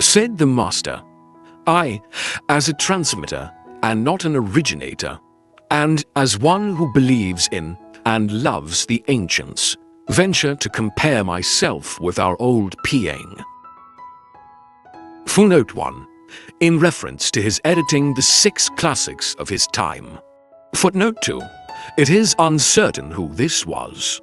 Said the master, I, as a transmitter and not an originator, and as one who believes in and loves the ancients, venture to compare myself with our old Piang. Footnote 1. In reference to his editing the 6 classics of his time. Footnote 2. It is uncertain who this was.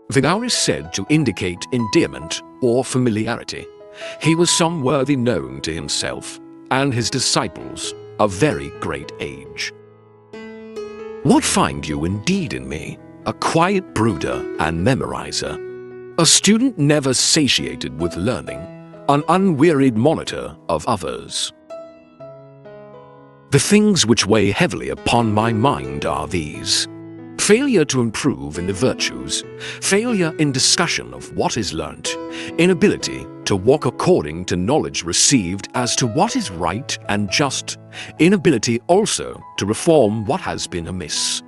The noun is said to indicate endearment or familiarity. He was some worthy known to himself and his disciples of very great age. What find you indeed in me? A quiet brooder and memorizer, a student never satiated with learning, an unwearied monitor of others. The things which weigh heavily upon my mind are these: failure to improve in the virtues, failure in discussion of what is learnt, inability to walk according to knowledge received as to what is right and just, inability also to reform what has been amiss.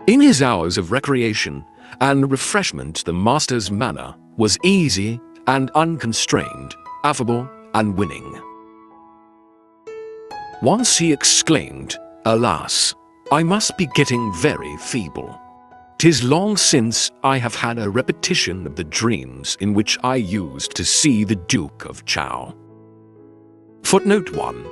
In his hours of recreation and refreshment, the master's manner was easy and unconstrained, affable and winning. Once he exclaimed, "Alas, I must be getting very feeble. 'Tis long since I have had a repetition of the dreams in which I used to see the Duke of Chow." Footnote 1.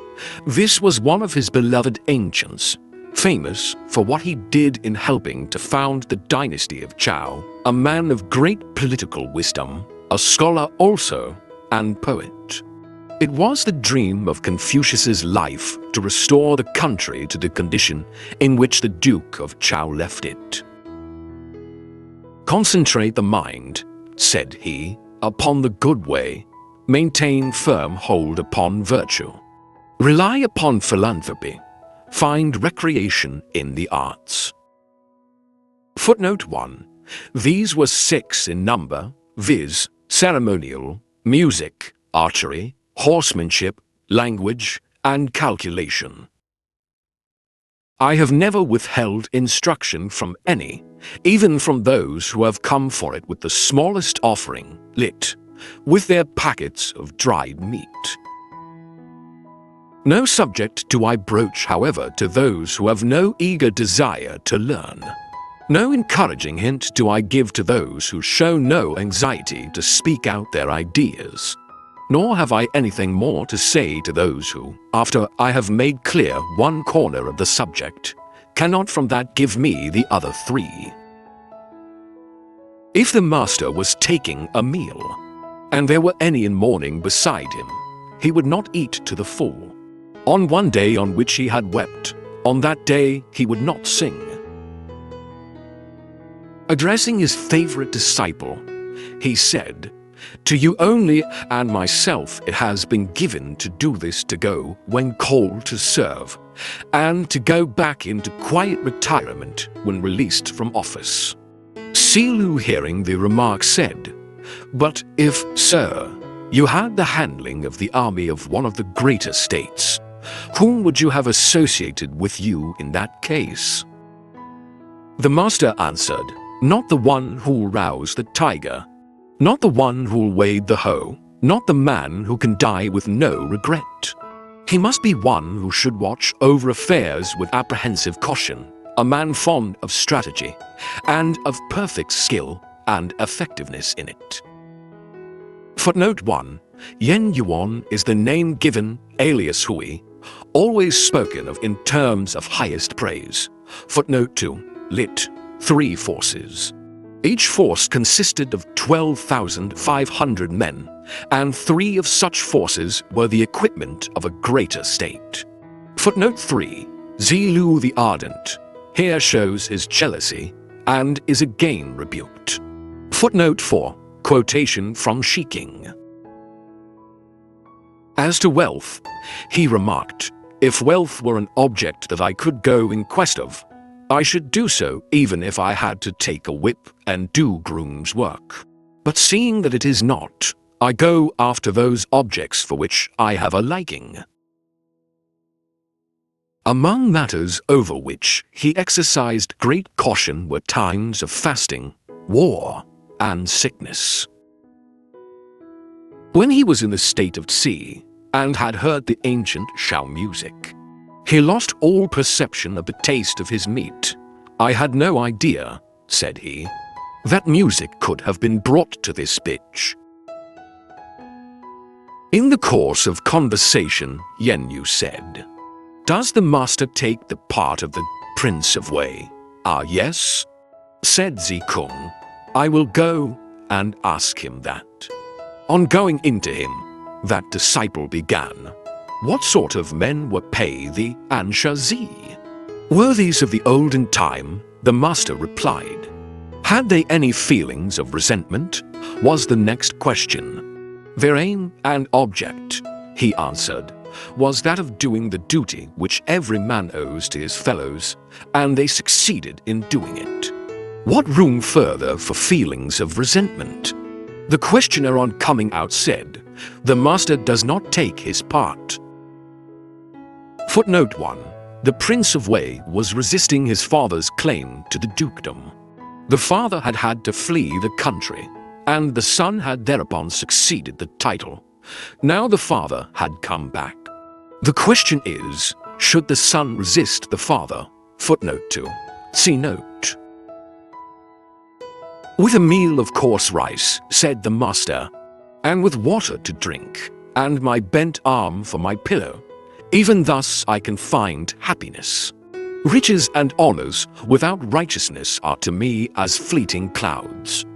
This was one of his beloved ancients, famous for what he did in helping to found the dynasty of Chow, a man of great political wisdom, a scholar also, and poet. It was the dream of Confucius's life to restore the country to the condition in which the Duke of Chow left it. "Concentrate the mind," said he, "upon the good way, maintain firm hold upon virtue, rely upon philanthropy, find recreation in the arts." Footnote 1. These were 6 in number, viz., ceremonial, music, archery, horsemanship, language, and calculation. I have never withheld instruction from any, even from those who have come for it with the smallest offering, lit, with their packets of dried meat. No subject do I broach, however, to those who have no eager desire to learn. No encouraging hint do I give to those who show no anxiety to speak out their ideas. Nor have I anything more to say to those who, after I have made clear one corner of the subject, cannot from that give me the other 3. If the master was taking a meal, and there were any in mourning beside him, he would not eat to the full. On one day on which he had wept, on that day he would not sing. Addressing his favorite disciple, he said, "To you only and myself it has been given to do this, to go when called to serve, and to go back into quiet retirement when released from office." Silu, hearing the remark, said, "But if, sir, you had the handling of the army of one of the greater states, whom would you have associated with you in that case?" The master answered, "Not the one who'll rouse the tiger, not the one who'll wade the hoe, not the man who can die with no regret. He must be one who should watch over affairs with apprehensive caution, a man fond of strategy, and of perfect skill and effectiveness in it." Footnote 1. Yen Yuan is the name given, alias Hui, always spoken of in terms of highest praise. Footnote 2. Lit. 3 forces. Each force consisted of 12,500 men, and 3 of such forces were the equipment of a greater state. Footnote 3. Zilu the Ardent here shows his jealousy and is again rebuked. Footnote 4. Quotation from Shiking. As to wealth, he remarked, "If wealth were an object that I could go in quest of, I should do so even if I had to take a whip and do groom's work. But seeing that it is not, I go after those objects for which I have a liking." Among matters over which he exercised great caution were times of fasting, war, and sickness. When he was in the state of sea, and had heard the ancient Shao music, he lost all perception of the taste of his meat. I had no idea, said he, that music could have been brought to this bitch. In the course of conversation, Yen Yu said, "Does the master take the part of the Prince of Wei?" "Ah, yes," said Zikung. "I will go and ask him that." On going into him, that disciple began, "What sort of men were Pei the Ansha Zi?" "Worthies of the olden time," the master replied. "Had they any feelings of resentment?" was the next question. "Their aim and object," he answered, "was that of doing the duty which every man owes to his fellows, and they succeeded in doing it. What room further for feelings of resentment?" The questioner on coming out said, "The master does not take his part." Footnote 1. The Prince of Wei was resisting his father's claim to the dukedom. The father had had to flee the country, and the son had thereupon succeeded the title. Now the father had come back. The question is, should the son resist the father? Footnote 2. See note. "With a meal of coarse rice," said the master, "and with water to drink, and my bent arm for my pillow, even thus I can find happiness. Riches and honors without righteousness are to me as fleeting clouds."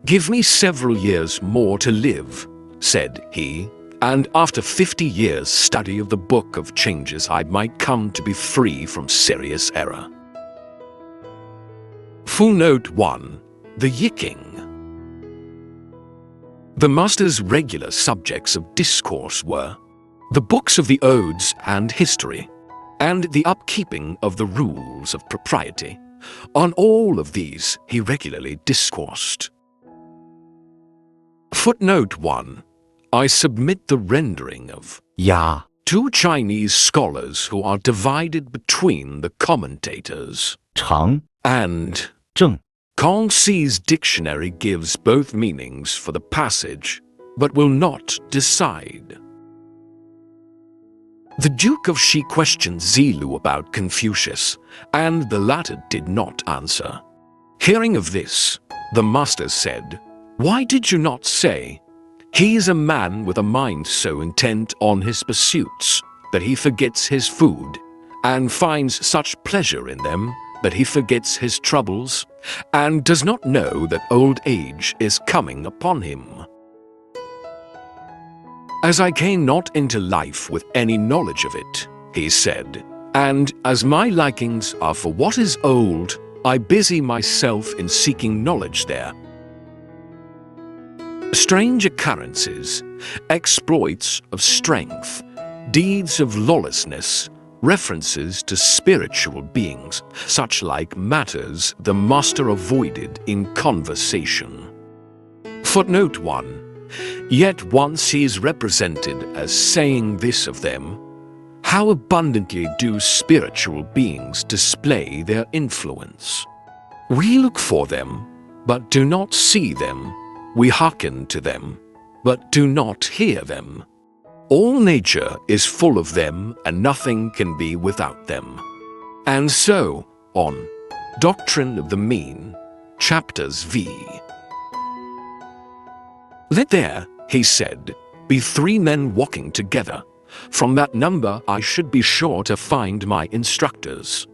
"Give me several years more to live," said he, "and after 50 years' study of the Book of Changes I might come to be free from serious error." Footnote 1. The Yiking. The master's regular subjects of discourse were the books of the odes and history, and the upkeeping of the rules of propriety. On all of these he regularly discoursed. Footnote 1. I submit the rendering of Ya. two Chinese scholars who are divided between the commentators. 常 And 正 Kong Si's dictionary gives both meanings for the passage, but will not decide. The Duke of Shi questioned Zilu about Confucius, and the latter did not answer. Hearing of this, the master said, "Why did you not say, 'He is a man with a mind so intent on his pursuits that he forgets his food, and finds such pleasure in them that he forgets his troubles, and does not know that old age is coming upon him?' As I came not into life with any knowledge of it," he said, "and as my likings are for what is old, I busy myself in seeking knowledge there. Strange occurrences, exploits of strength, deeds of lawlessness, references to spiritual beings, such like matters the master avoided in conversation." Footnote 1. Yet once he is represented as saying this of them, how abundantly do spiritual beings display their influence. We look for them, but do not see them. We hearken to them, but do not hear them. All nature is full of them, and nothing can be without them. And so on. Doctrine of the Mean, Chapters V. Let there, he said, be 3 men walking together. From that number I should be sure to find my instructors.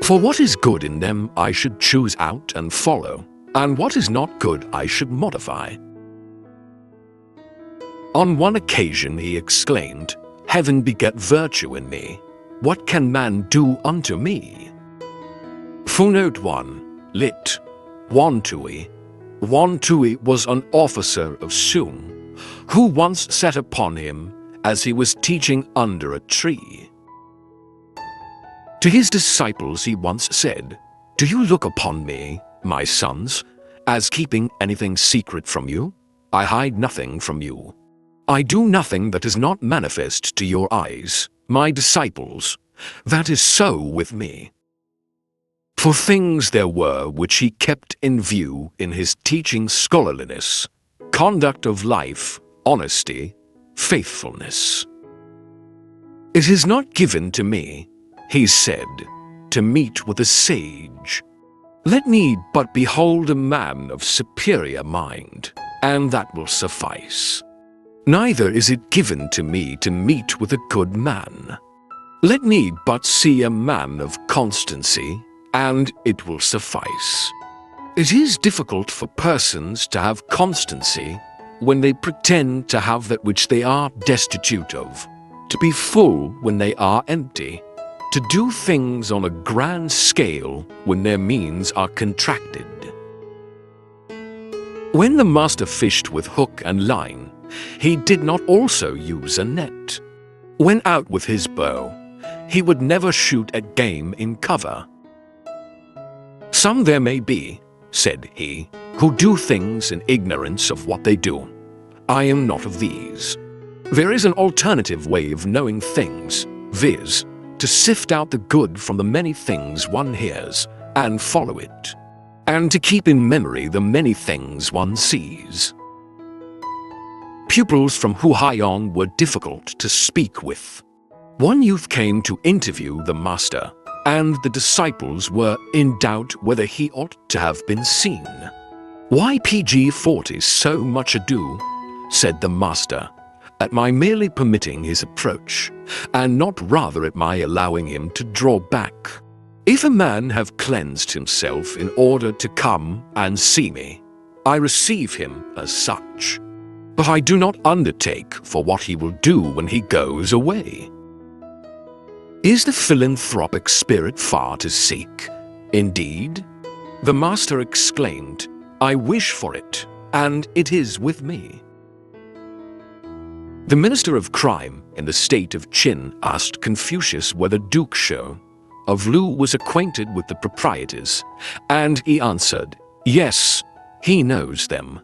For what is good in them I should choose out and follow, and what is not good I should modify. On one occasion he exclaimed, "Heaven beget virtue in me. What can man do unto me?" Footnote 1. Lit. Wan Tui. Wan Tui was an officer of Sung, who once sat upon him as he was teaching under a tree. To his disciples he once said, "Do you look upon me, my sons, as keeping anything secret from you? I hide nothing from you. I do nothing that is not manifest to your eyes, my disciples. That is so with me." For things there were which he kept in view in his teaching scholarliness, conduct of life, honesty, faithfulness. It is not given to me, he said, to meet with a sage. Let me but behold a man of superior mind, and that will suffice. Neither is it given to me to meet with a good man. Let me but see a man of constancy, and it will suffice. It is difficult for persons to have constancy when they pretend to have that which they are destitute of, to be full when they are empty, to do things on a grand scale when their means are contracted. When the master fished with hook and line, he did not also use a net. When out with his bow, he would never shoot at game in cover. Some there may be, said he, who do things in ignorance of what they do. I am not of these. There is an alternative way of knowing things, viz., to sift out the good from the many things one hears and follow it, and to keep in memory the many things one sees. Pupils from Huaiong were difficult to speak with. One youth came to interview the master, and the disciples were in doubt whether he ought to have been seen. "Why PG 40 so much ado," said the master, "at my merely permitting his approach, and not rather at my allowing him to draw back? If a man have cleansed himself in order to come and see me, I receive him as such, but I do not undertake for what he will do when he goes away. Is the philanthropic spirit far to seek? Indeed?" The master exclaimed, "I wish for it, and it is with me." The minister of crime in the state of Qin asked Confucius whether Duke Shou of Lu was acquainted with the proprietors, and he answered, "Yes, he knows them."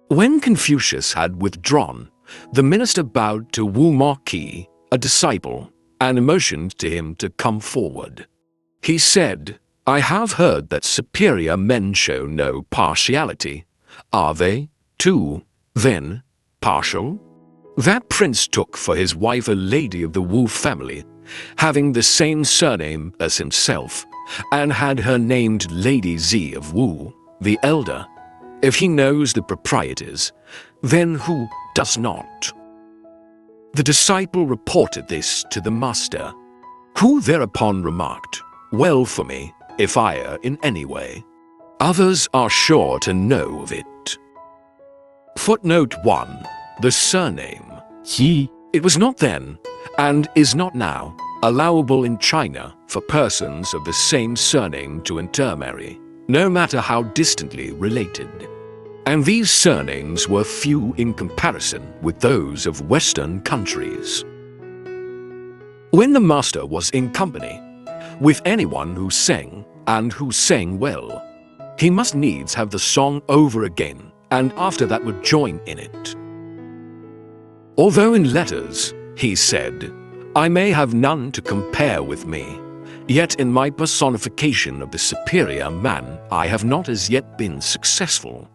When Confucius had withdrawn, the minister bowed to Wu Marquis, a disciple, and motioned to him to come forward. He said, "I have heard that superior men show no partiality. Are they, too, then, partial?" That prince took for his wife a lady of the Wu family, having the same surname as himself, and had her named Lady Zi of Wu, the elder. If he knows the proprietors, then who does not? The disciple reported this to the master, who thereupon remarked, "Well for me, if I err in any way. Others are sure to know of it." Footnote 1. The surname. It was not then, and is not now, allowable in China for persons of the same surname to intermarry, no matter how distantly related. And these surnames were few in comparison with those of Western countries. When the master was in company with anyone who sang, and who sang well, he must needs have the song over again, and after that would join in it. Although in letters, he said, I may have none to compare with me, yet in my personification of the superior man I have not as yet been successful.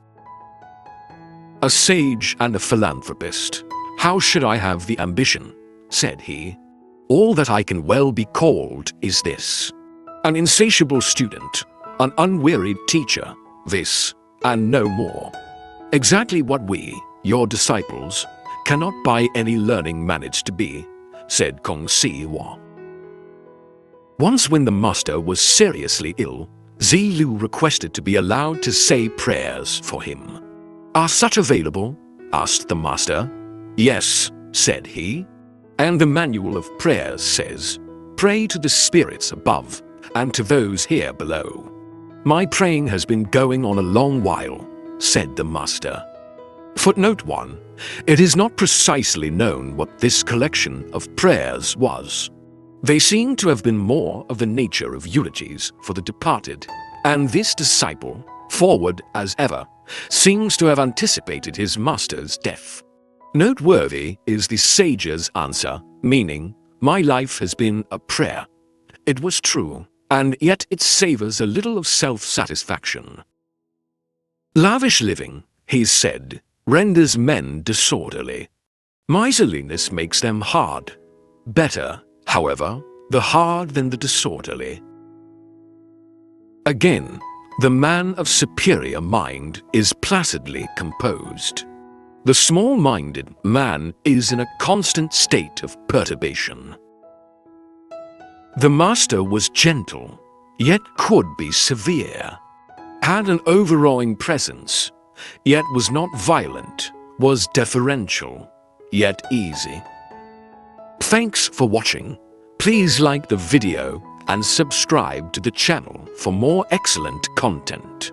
A sage and a philanthropist, how should I have the ambition? Said he. All that I can well be called is this: an insatiable student, an unwearied teacher, this, and no more. Exactly what we, your disciples, cannot by any learning manage to be, said Kong Si Hua. Once when the master was seriously ill, Zi Lu requested to be allowed to say prayers for him. Are such available? Asked the master. Yes, said he. And the manual of prayers says, pray to the spirits above and to those here below. My praying has been going on a long while, said the master. Footnote 1. It is not precisely known what this collection of prayers was. They seem to have been more of the nature of eulogies for the departed, and this disciple, forward as ever, seems to have anticipated his master's death. Noteworthy is the sage's answer, meaning, my life has been a prayer. It was true, and yet it savors a little of self-satisfaction. Lavish living, he said, renders men disorderly. Miserliness makes them hard. Better, however, the hard than the disorderly. Again, the man of superior mind is placidly composed. The small-minded man is in a constant state of perturbation. The master was gentle, yet could be severe, had an overawing presence, yet was not violent, was deferential, yet easy. Thanks for watching. Please like the video and subscribe to the channel for more excellent content.